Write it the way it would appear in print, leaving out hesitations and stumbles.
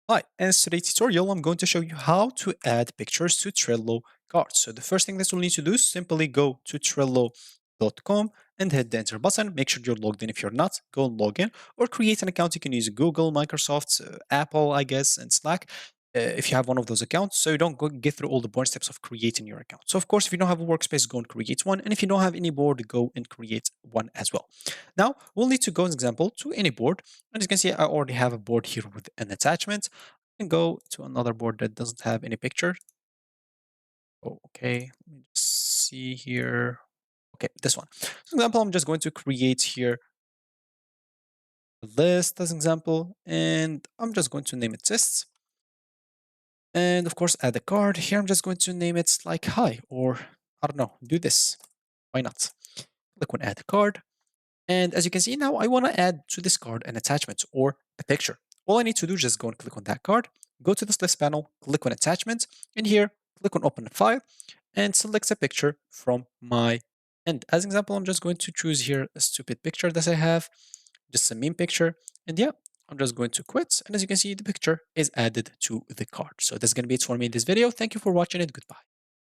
Hi, in today's tutorial, I'm going to show you how to add pictures to Trello cards. So the first thing that you'll need to do is simply go to Trello.com and hit the enter button. Make sure you're logged in. If you're not, go and log in or create an account. You can use Google, Microsoft, Apple, I guess, and Slack. If you have one of those accounts, so you don't go get through all the boring steps of creating your account. So, of course, if you don't have a workspace, go and create one. And if you don't have any board, go and create one as well. Now, we'll need to go, as example, to any board. And as you can see, I already have a board here with an attachment. And go to another board that doesn't have any picture. Oh, okay, let me just see here. Okay, this one. For example, I'm just going to create here a list as example, and I'm just going to name it tests. And of course, add a card. Here, I'm just going to name it like hi, or I don't know, do this. Why not? Click on add a card. And as you can see now, I want to add to this card an attachment or a picture. All I need to do is just go and click on that card, go to this list panel, click on attachment, and here, click on open a file, and select a picture from my end. As an example, I'm just going to choose here a stupid picture that I have, just a meme picture, and yeah, I'm just going to quit. And as you can see, the picture is added to the card. So that's going to be it for me in this video. Thank you for watching it. Goodbye.